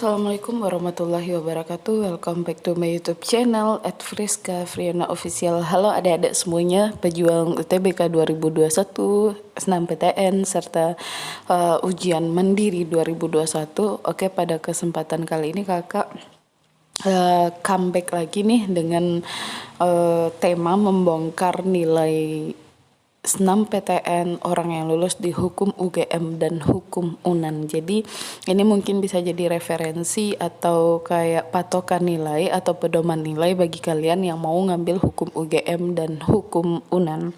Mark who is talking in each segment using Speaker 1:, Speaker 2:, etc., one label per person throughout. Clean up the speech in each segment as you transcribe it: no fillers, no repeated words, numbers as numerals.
Speaker 1: Assalamualaikum warahmatullahi wabarakatuh. Welcome back to my YouTube channel @Friska Friana Official. Halo adik-adik semuanya, pejuang UTBK 2021, SNMPTN serta ujian mandiri 2021. Oke, pada kesempatan kali ini kakak comeback lagi nih dengan tema membongkar nilai SNMPTN orang yang lulus di hukum UGM dan hukum UNAN. Jadi ini mungkin bisa jadi referensi atau kayak patokan nilai atau pedoman nilai bagi kalian yang mau ngambil hukum UGM dan hukum UNAN.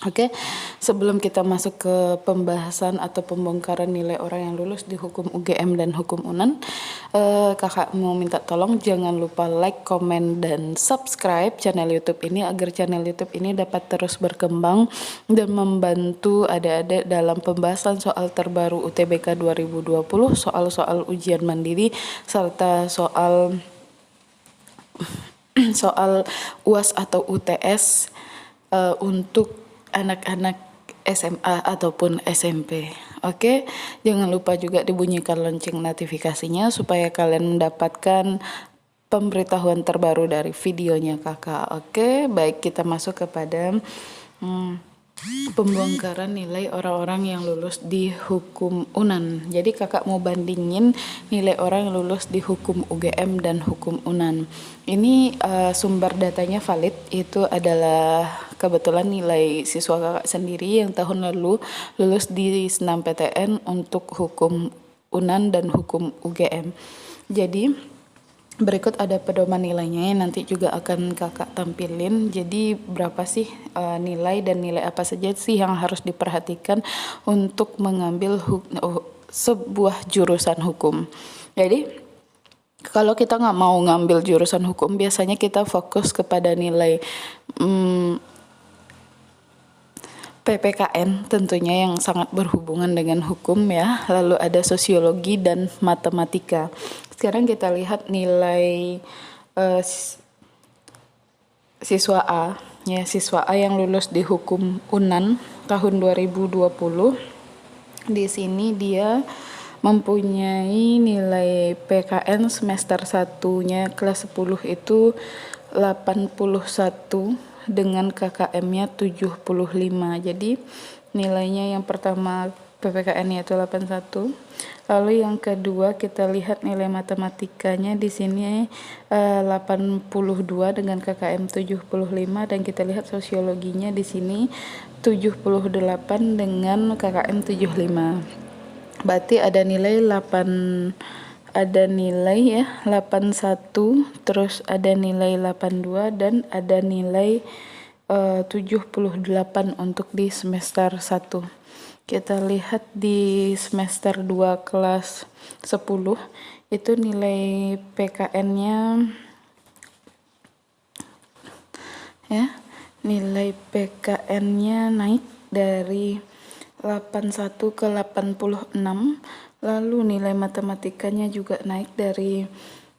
Speaker 1: Oke, sebelum kita masuk ke pembahasan atau pembongkaran nilai orang yang lulus di hukum UGM dan hukum UNAN, kakak mau minta tolong jangan lupa like, komen, dan subscribe channel YouTube ini agar channel YouTube ini dapat terus berkembang dan membantu adik-adik dalam pembahasan soal terbaru UTBK 2020, soal-soal ujian mandiri, serta soal UAS atau UTS untuk anak-anak SMA ataupun SMP. Oke, jangan lupa juga dibunyikan lonceng notifikasinya supaya kalian mendapatkan pemberitahuan terbaru dari videonya kakak. Oke, baik, kita masuk kepada pembongkaran nilai orang-orang yang lulus di hukum UNAN. Jadi kakak mau bandingin nilai orang yang lulus di hukum UGM dan hukum UNAN. Ini sumber datanya valid, itu adalah kebetulan nilai siswa kakak sendiri yang tahun lalu lulus di SNMPTN untuk hukum UNAN dan hukum UGM. Jadi berikut ada pedoman nilainya yang nanti juga akan kakak tampilin. Jadi berapa sih nilai dan nilai apa saja sih yang harus diperhatikan untuk mengambil sebuah jurusan hukum. Jadi kalau kita nggak mau ngambil jurusan hukum, biasanya kita fokus kepada nilai PPKN tentunya yang sangat berhubungan dengan hukum ya. Lalu ada sosiologi dan matematika. Sekarang kita lihat nilai siswa A ya, siswa A yang lulus di hukum UNAN tahun 2020. Di sini dia mempunyai nilai PKN semester 1-nya kelas 10 itu 81 dengan KKM-nya 75. Jadi nilainya yang pertama PPKN-nya itu 81. Lalu yang kedua kita lihat nilai matematikanya di sini 82 dengan KKM 75, dan kita lihat sosiologinya di sini 78 dengan KKM 75. Berarti ada nilai 81, terus ada nilai 82 dan ada nilai 78 untuk di semester 1. Kita lihat di semester 2 kelas 10 itu nilai PKN-nya ya, nilai PKN-nya naik dari 81 ke 86. Lalu nilai matematikanya juga naik dari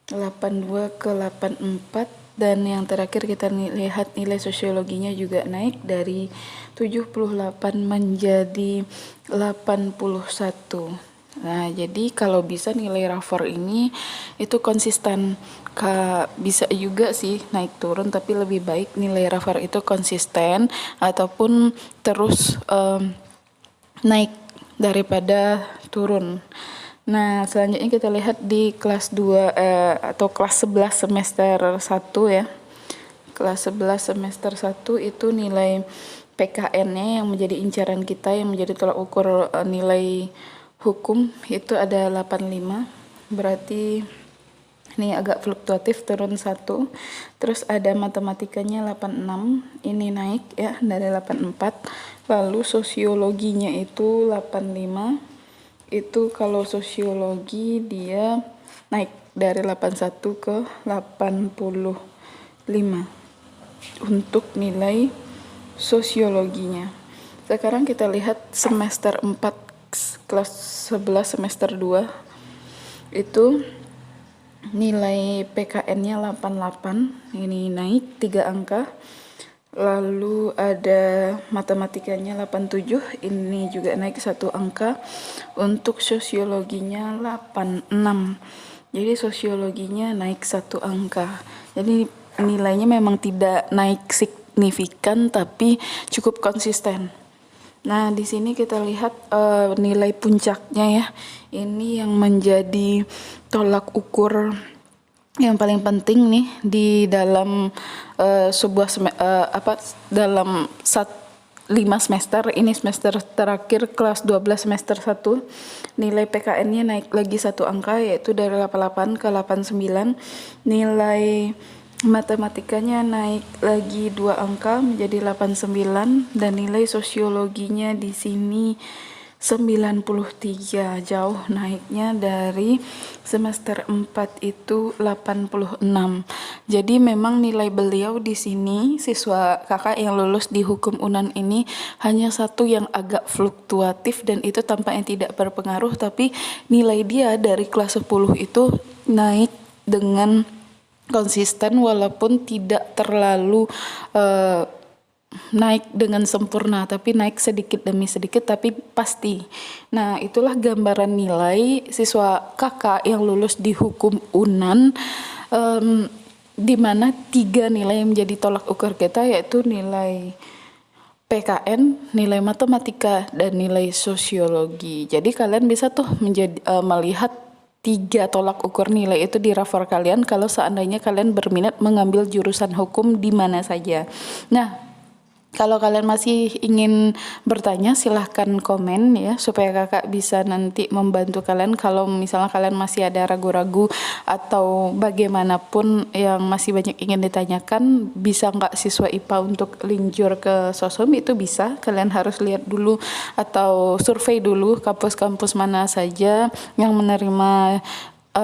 Speaker 1: 82 ke 84. Dan yang terakhir kita lihat nilai sosiologinya juga naik dari 78 menjadi 81. Nah, jadi kalau bisa nilai rapor ini itu konsisten. Bisa juga sih naik turun, tapi lebih baik nilai rapor itu konsisten ataupun terus naik daripada turun. Nah, selanjutnya kita lihat di kelas 2 atau kelas 11 semester 1 ya. Kelas 11 semester 1 itu nilai PKN-nya yang menjadi incaran kita, yang menjadi tolak ukur nilai hukum itu ada 85. Berarti ini agak fluktuatif, turun 1. Terus ada matematikanya 86, ini naik ya dari 84. Lalu sosiologinya itu 85. Itu kalau sosiologi dia naik dari 81 ke 85 untuk nilai sosiologinya. Sekarang kita lihat semester 4 kelas 11 semester 2 itu nilai PKN-nya 88, ini naik 3 angka. Lalu ada matematikanya 87, ini juga naik 1 angka. Untuk sosiologinya 86, Jadi sosiologinya naik 1 angka. Jadi nilainya memang tidak naik signifikan tapi cukup konsisten. Nah, di sini kita lihat nilai puncaknya ya. Ini yang menjadi tolak ukur yang paling penting nih di dalam dalam 5 semester. Ini semester terakhir kelas 12 semester 1. Nilai PKN-nya naik lagi 1 angka, yaitu dari 88 ke 89. Nilai matematikanya naik lagi 2 angka menjadi 89, dan nilai sosiologinya di sini 93, jauh naiknya dari semester 4 itu 86. Jadi memang nilai beliau di sini, siswa kakak yang lulus di hukum UNAN ini, hanya satu yang agak fluktuatif, dan itu tampaknya tidak berpengaruh, tapi nilai dia dari kelas 10 itu naik dengan konsisten walaupun tidak terlalu naik dengan sempurna, tapi naik sedikit demi sedikit tapi pasti. Nah, itulah gambaran nilai siswa kakak yang lulus di hukum UNAN, di mana 3 nilai yang menjadi tolak ukur kita, yaitu nilai PKN, nilai matematika, dan nilai sosiologi. Jadi kalian bisa tuh melihat 3 tolak ukur nilai itu di rapor kalian kalau seandainya kalian berminat mengambil jurusan hukum di mana saja. Nah, kalau kalian masih ingin bertanya, silahkan komen ya, supaya kakak bisa nanti membantu kalian. Kalau misalnya kalian masih ada ragu-ragu atau bagaimanapun yang masih banyak ingin ditanyakan, bisa nggak siswa IPA untuk linjur ke Sosom, itu bisa. Kalian harus lihat dulu atau survei dulu kampus-kampus mana saja yang menerima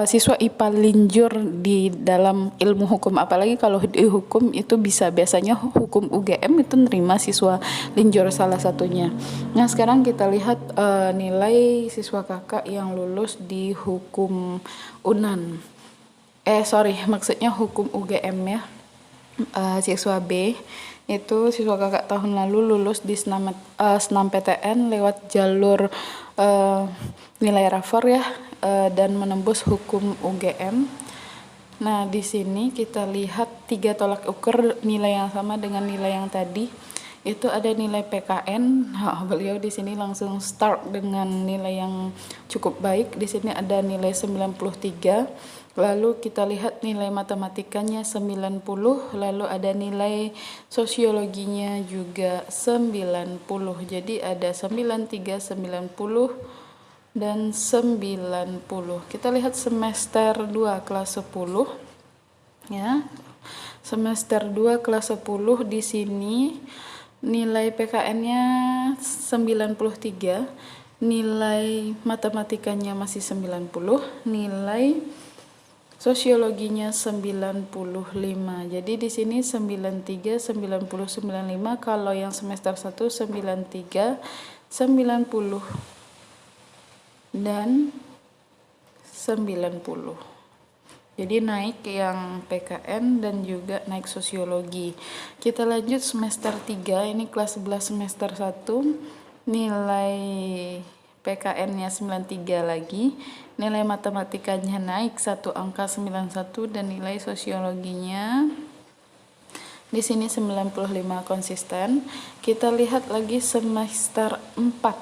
Speaker 1: siswa IPA linjur di dalam ilmu hukum. Apalagi kalau di hukum itu bisa, biasanya hukum UGM itu nerima siswa linjur salah satunya. Nah, sekarang kita lihat nilai siswa kakak yang lulus di hukum UNAN. Maksudnya hukum UGM ya. Siswa B itu siswa kakak tahun lalu lulus di SNMPTN lewat jalur nilai rapor ya, dan menembus hukum UGM. Nah, di sini kita lihat 3 tolak ukur nilai yang sama dengan nilai yang tadi. Itu ada nilai PKN. Beliau di sini langsung start dengan nilai yang cukup baik. Di sini ada nilai 93. Lalu kita lihat nilai matematikanya 90, lalu ada nilai sosiologinya juga 90. Jadi ada 93, 90 dan 90. Kita lihat semester 2 kelas 10 ya. Semester 2 kelas 10 di sini nilai PKN-nya 93, nilai matematikanya masih 90, nilai sosiologinya 95. Jadi di sini 93, 90, 95. Kalau yang semester 1 93, 90 dan 90. Jadi naik yang PKN dan juga naik sosiologi. Kita lanjut semester 3, ini kelas 11 semester 1. Nilai PKN-nya 93 lagi. Nilai matematikanya naik 1 angka 91, dan nilai sosiologinya di sini 95 konsisten. Kita lihat lagi semester 4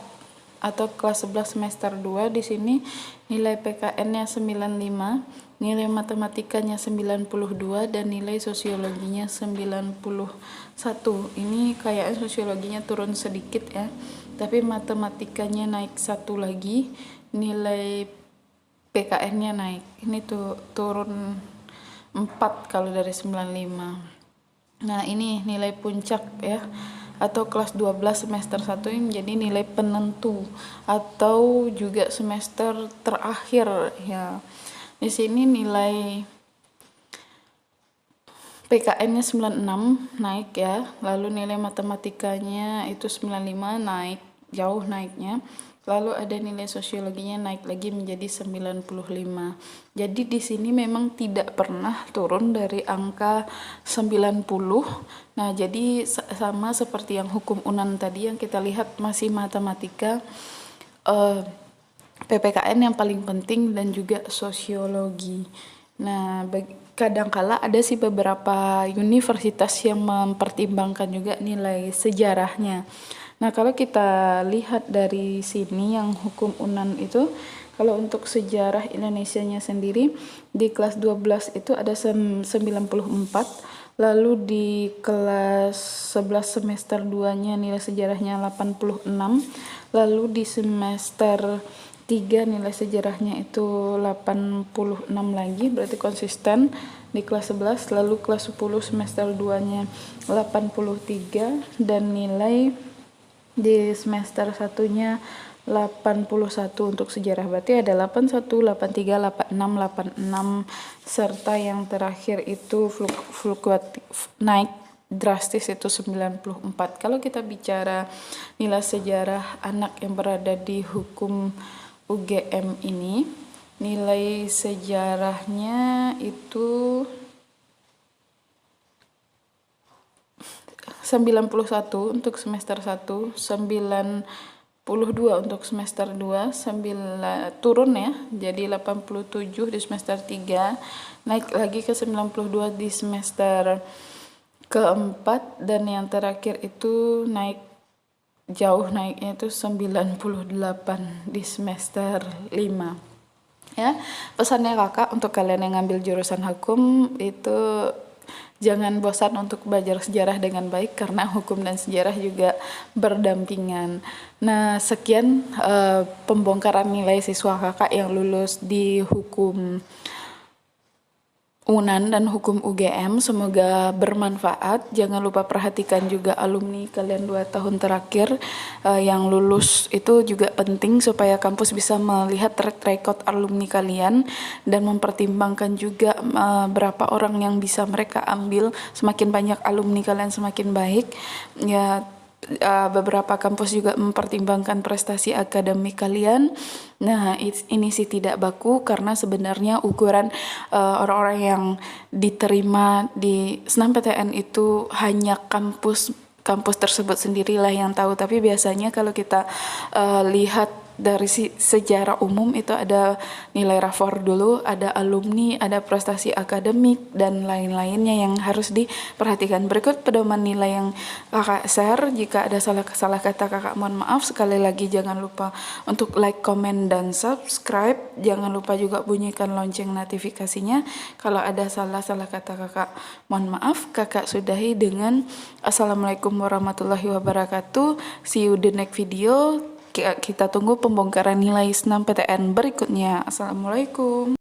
Speaker 1: atau kelas 11 semester 2. Di sini nilai PKN-nya 95, nilai matematikanya 92, dan nilai sosiologinya 91. Ini kayaknya sosiologinya turun sedikit ya, tapi matematikanya naik 1 lagi, nilai PKN-nya naik. Ini tuh turun 4 kalau dari 95. Nah, ini nilai puncak ya, atau kelas 12 semester 1 ini menjadi nilai penentu atau juga semester terakhir ya. Di sini nilai PKN-nya 96 naik ya, lalu nilai matematikanya itu 95 naik, jauh naiknya. Lalu ada nilai sosiologinya naik lagi menjadi 95. Jadi di sini memang tidak pernah turun dari angka 90. Nah, jadi sama seperti yang hukum UNAN tadi yang kita lihat, masih matematika PPKN yang paling penting dan juga sosiologi. Nah, kadangkala ada sih beberapa universitas yang mempertimbangkan juga nilai sejarahnya. Nah, kalau kita lihat dari sini yang hukum UNAN itu, kalau untuk sejarah Indonesianya sendiri di kelas 12 itu ada 94, lalu di kelas 11 semester 2-nya nilai sejarahnya 86, lalu di semester 3 nilai sejarahnya itu 86 lagi, berarti konsisten di kelas 11, lalu kelas 10 semester 2-nya 83, dan nilai di semester 1-nya 81 untuk sejarah. Berarti ada 81, 83, 86, 86, serta yang terakhir itu fluktuatif naik drastis itu 94. Kalau kita bicara nilai sejarah anak yang berada di hukum UGM ini, nilai sejarahnya itu 91 untuk semester 1, 92 untuk semester 2, turun ya, jadi 87 di semester 3, naik lagi ke 92 di semester keempat, dan yang terakhir itu jauh naiknya itu 98 di semester 5. Ya, pesannya kakak untuk kalian yang ngambil jurusan hukum itu jangan bosan untuk belajar sejarah dengan baik, karena hukum dan sejarah juga berdampingan. Nah, sekian pembongkaran nilai siswa kakak yang lulus di hukum UNAN dan hukum UGM. Semoga bermanfaat. Jangan lupa perhatikan juga alumni kalian 2 tahun terakhir yang lulus. Itu juga penting supaya kampus bisa melihat track record alumni kalian dan mempertimbangkan juga berapa orang yang bisa mereka ambil. Semakin banyak alumni kalian semakin baik ya. Beberapa kampus juga mempertimbangkan prestasi akademik kalian. Nah, ini sih tidak baku, karena sebenarnya ukuran orang-orang yang diterima di SNMPTN itu hanya kampus tersebut sendirilah yang tahu. Tapi biasanya kalau kita lihat dari sejarah umum itu ada nilai rapor dulu, ada alumni, ada prestasi akademik, dan lain-lainnya yang harus diperhatikan. Berikut pedoman nilai yang kakak share. Jika ada salah kata kakak mohon maaf. Sekali lagi jangan lupa untuk like, comment, dan subscribe. Jangan lupa juga bunyikan lonceng notifikasinya. Kalau ada salah kata kakak mohon maaf. Kakak sudahi dengan Assalamualaikum warahmatullahi wabarakatuh. See you the next video. Kita tunggu pembongkaran nilai SNMPTN berikutnya. Assalamualaikum.